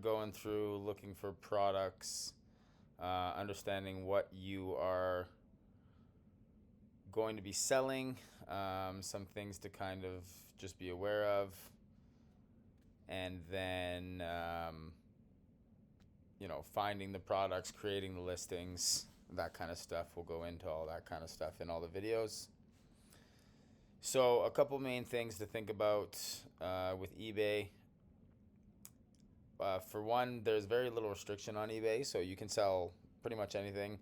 going through looking for products, understanding what you are going to be selling, some things to kind of just be aware of, and then finding the products, creating the listings, that kind of stuff. We'll go into all that kind of stuff in all the videos. So a couple main things to think about with eBay. For one, there's very little restriction on eBay, so you can sell pretty much anything,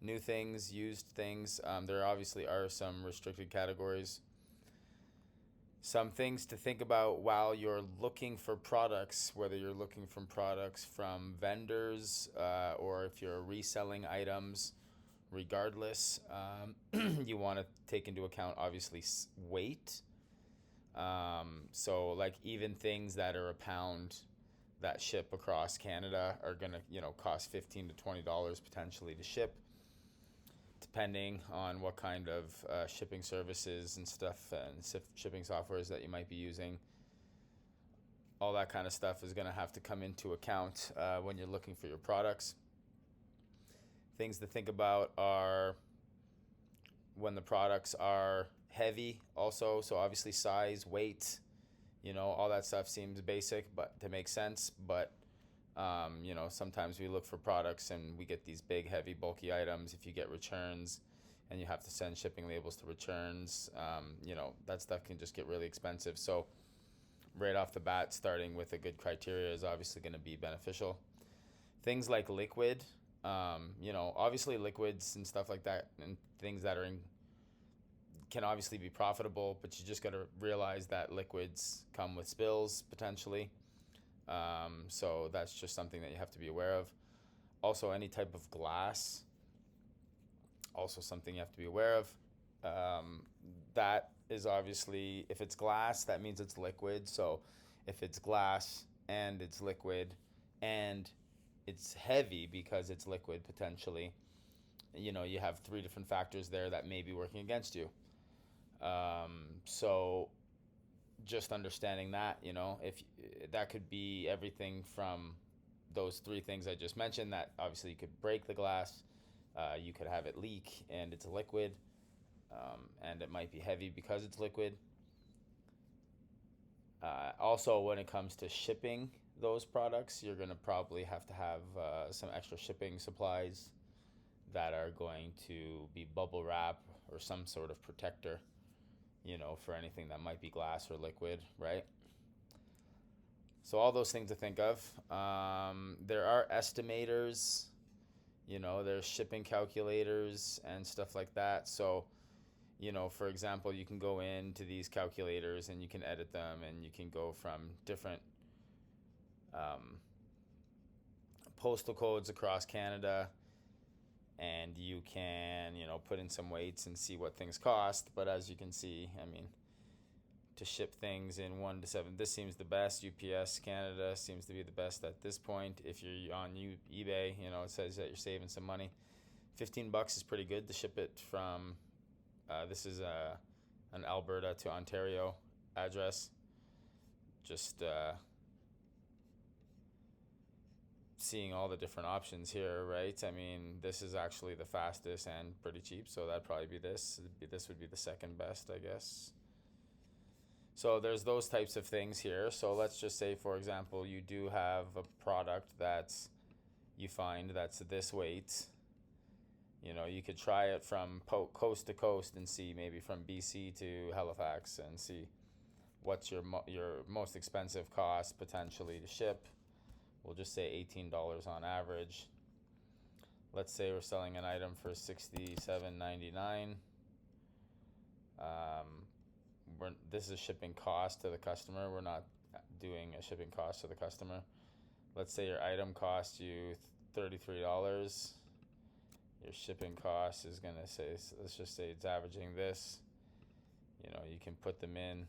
new things, used things. There obviously are some restricted categories. Some things to think about while you're looking for products, whether you're looking for products from vendors or if you're reselling items, regardless, you want to take into account obviously weight. So like even things that are a pound that ship across Canada are gonna cost $15 to $20 potentially to ship, depending on what kind of shipping services and stuff and shipping softwares that you might be using. All that kind of stuff is going to have to come into account when you're looking for your products. Things to think about are when the products are heavy also, so obviously size, weight, all that stuff seems basic but to make sense, but sometimes we look for products and we get these big, heavy, bulky items. If you get returns and you have to send shipping labels to returns, that stuff can just get really expensive. So right off the bat, starting with a good criteria is obviously going to be beneficial. Things like liquid, obviously liquids and stuff like that and things that are can obviously be profitable, but you just got to realize that liquids come with spills potentially. So that's just something that you have to be aware of. Also, any type of glass, also something you have to be aware of. That is obviously, if it's glass, that means it's liquid. So if it's glass and it's liquid and it's heavy because it's liquid potentially, you have three different factors there that may be working against you. So just understanding that, if that could be everything from those three things I just mentioned, that obviously you could break the glass, you could have it leak and it's a liquid, and it might be heavy because it's liquid. Also, when it comes to shipping those products, you're going to probably have to have some extra shipping supplies that are going to be bubble wrap or some sort of protector, for anything that might be glass or liquid, right? So all those things to think of. There are estimators, there's shipping calculators and stuff like that. So, for example, you can go into these calculators and you can edit them and you can go from different postal codes across Canada, and you can, put in some weights and see what things cost. But as you can see, to ship things in 1 to 7, this seems the best. UPS Canada seems to be the best at this point. If you're on eBay, it says that you're saving some money. $15 is pretty good to ship it from, this is an Alberta to Ontario address. Just seeing all the different options here, right? This is actually the fastest and pretty cheap, so that'd probably be this. This would be the second best, I guess. So there's those types of things here. So let's just say, for example, you do have a product that's, you find that's this weight. You could try it from coast to coast and see, maybe from BC to Halifax, and see what's your most expensive cost potentially to ship. We'll just say $18 on average. Let's say we're selling an item for $67.99. This is shipping cost to the customer. We're not doing a shipping cost to the customer. Let's say your item costs you $33. Your shipping cost is going to say, let's just say it's averaging this. You can put them in.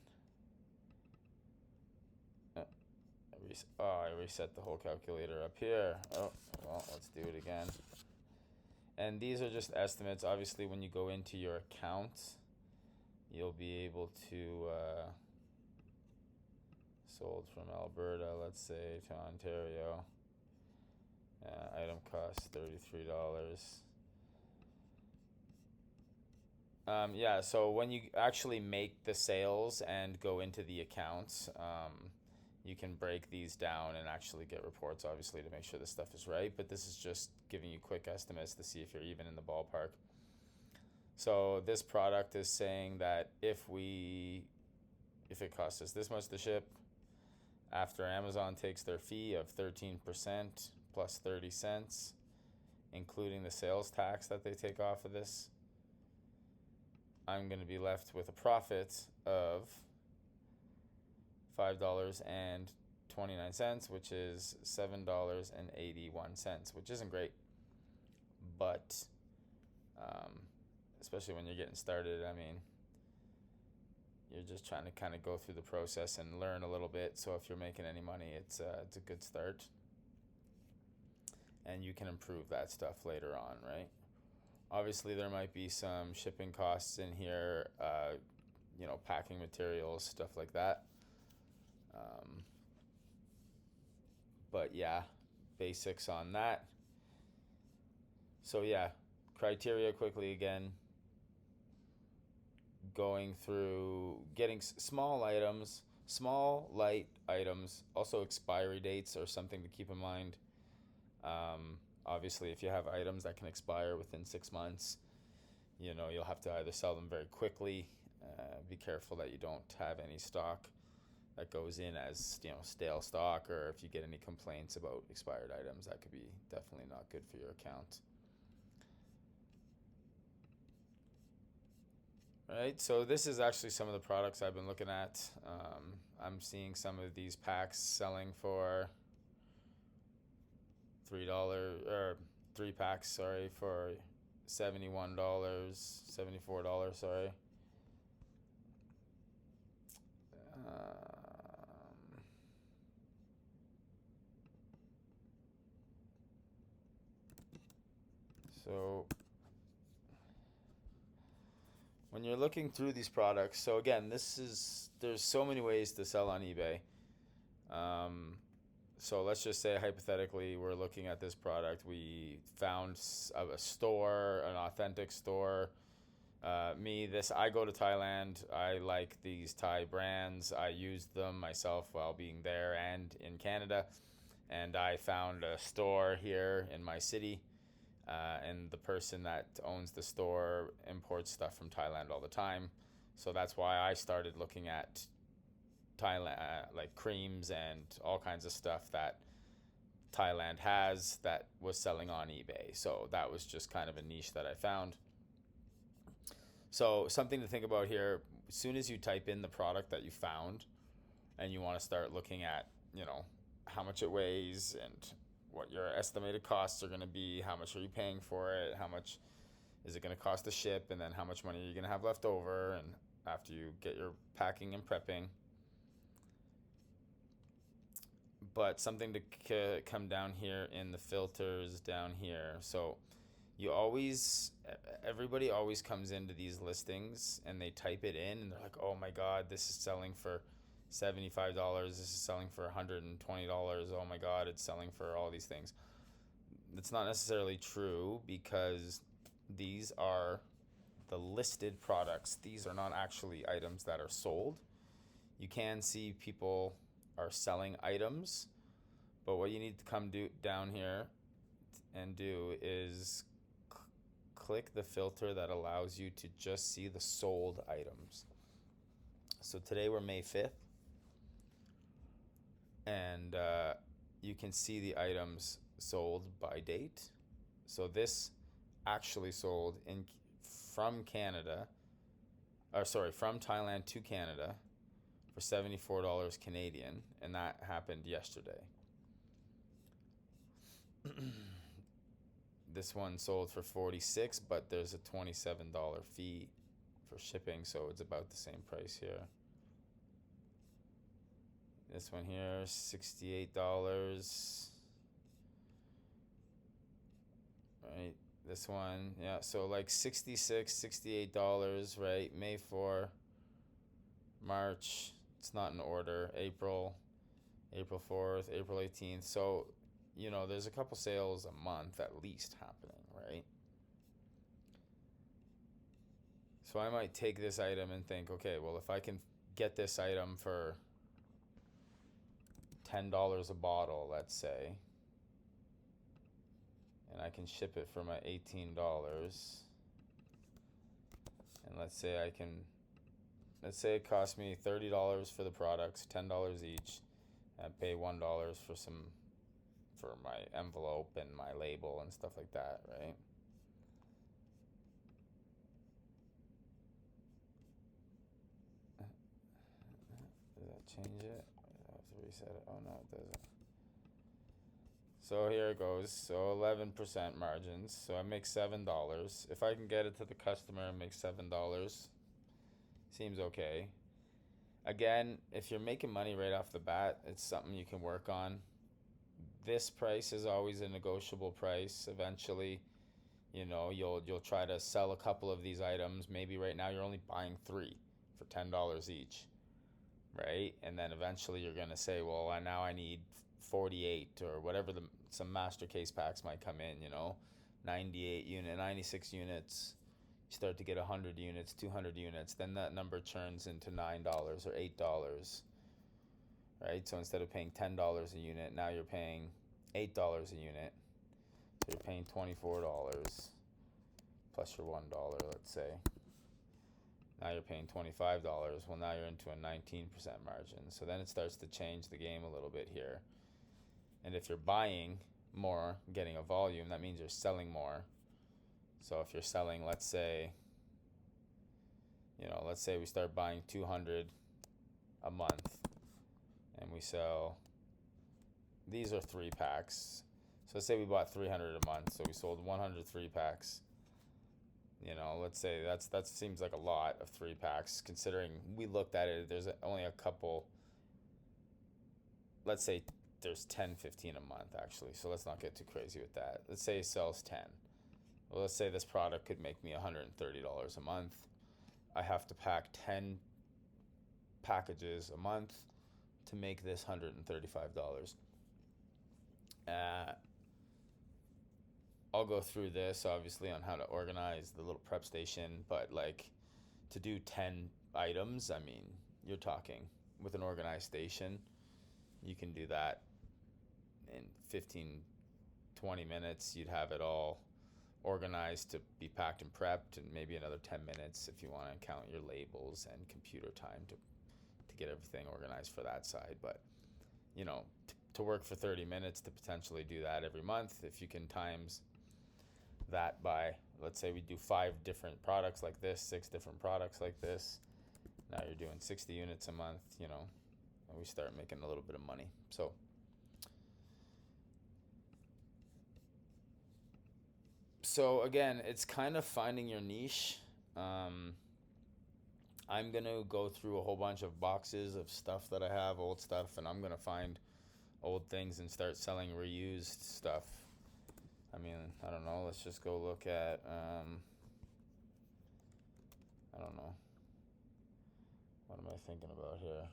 I reset the whole calculator up here. Oh, well, let's do it again. And these are just estimates. Obviously, when you go into your account, you'll be able to sold from Alberta, let's say, to Ontario. Item cost $33. Yeah, so when you actually make the sales and go into the accounts, you can break these down and actually get reports, obviously, to make sure this stuff is right. But this is just giving you quick estimates to see if you're even in the ballpark. So this product is saying that if it costs us this much to ship, after Amazon takes their fee of 13% plus 30 cents, including the sales tax that they take off of this, I'm going to be left with a profit of $5.29, which is $7.81, which isn't great, but especially when you're getting started, I mean, you're just trying to kind of go through the process and learn a little bit. So if you're making any money, it's a good start, and you can improve that stuff later on, right? Obviously, there might be some shipping costs in here, packing materials, stuff like that. But yeah, basics on that. So yeah, criteria quickly again. Going through getting small items, small light items, also expiry dates are something to keep in mind. Obviously, if you have items that can expire within 6 months, you'll have to either sell them very quickly. Be careful that you don't have any stock that goes in as stale stock, or if you get any complaints about expired items, that could be definitely not good for your account. Right, so this is actually some of the products I've been looking at. I'm seeing some of these packs selling for $3 or 3 packs, sorry, for $71, $74, sorry. So when you're looking through these products, so again, there's so many ways to sell on eBay. So let's just say hypothetically we're looking at this product. We found a store, an authentic store. I go to Thailand. I like these Thai brands. I used them myself while being there and in Canada. And I found a store here in my city. And the person that owns the store imports stuff from Thailand all the time. So that's why I started looking at Thailand, like creams and all kinds of stuff that Thailand has that was selling on eBay. So that was just kind of a niche that I found. So something to think about here, as soon as you type in the product that you found and you want to start looking at, how much it weighs and what your estimated costs are going to be, how much are you paying for it, how much is it going to cost to ship, and then how much money are you going to have left over, and after you get your packing and prepping. But something to come down here in the filters down here. So everybody always comes into these listings and they type it in and they're like, oh my God, this is selling for $75. This is selling for $120. Oh my God, it's selling for all these things. It's not necessarily true, because these are the listed products. These are not actually items that are sold. You can see people are selling items, but what you need to come down here and do is click the filter that allows you to just see the sold items. So today we're May 5th, and you can see the items sold by date. So this actually sold from Thailand to Canada for $74 Canadian, and that happened yesterday. This one sold for $46, but there's a $27 fee for shipping, so it's about the same price here. This one here, $68. Right, this one, yeah, so like $66, $68, right? May 4, March, it's not in order, April, April 4th, April 18th. So, there's a couple sales a month at least happening, right? So I might take this item and think, okay, well, if I can get this item for $10 a bottle, let's say, and I can ship it for my $18, and let's say it costs me $30 for the products, $10 each, and pay $1 for my envelope and my label and stuff like that, right? Does that change it? I have to reset it. Oh no, it doesn't. So here it goes. So 11% margins. So I make $7. If I can get it to the customer and make $7, seems okay. Again, if you're making money right off the bat, it's something you can work on. This price is always a negotiable price. Eventually, you'll try to sell a couple of these items. Maybe right now you're only buying 3 for $10 each, right? And then eventually you're gonna say, well, now I need 48 or whatever. Some master case packs might come in, 96 units. You start to get 100 units, 200 units. Then that number churns into $9 or $8, right? So instead of paying $10 a unit, now you're paying $8 a unit. So you're paying $24 plus your $1, let's say. Now you're paying $25. Well, now you're into a 19% margin. So then it starts to change the game a little bit here. And if you're buying more, getting a volume, that means you're selling more. So if you're selling, let's say we start buying 200 a month, and we sell, these are 3 packs. So let's say we bought 300 a month, so we sold 103 packs. Let's say that seems like a lot of 3 packs, considering we looked at it, there's only a couple, let's say there's 10, 15 a month actually, so let's not get too crazy with that. Let's say it sells 10. Well, let's say this product could make me $130 a month. I have to pack 10 packages a month to make this $135. I'll go through this obviously on how to organize the little prep station, but to do 10 items, I mean, you're talking with an organized station, you can do that in 15, 20 minutes. You'd have it all organized to be packed and prepped, and maybe another 10 minutes if you want to count your labels and computer time to get everything organized for that side. But to work for 30 minutes to potentially do that every month, if you can times that by, let's say we do 5 different products like this, 6 different products like this, now you're doing 60 units a month, and we start making a little bit of money. So again, it's kind of finding your niche. I'm gonna go through a whole bunch of boxes of stuff that I have, old stuff, and I'm gonna find old things and start selling reused stuff. I mean, I don't know, let's just go look at, I don't know, what am I thinking about here?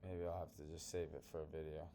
Maybe I'll have to just save it for a video.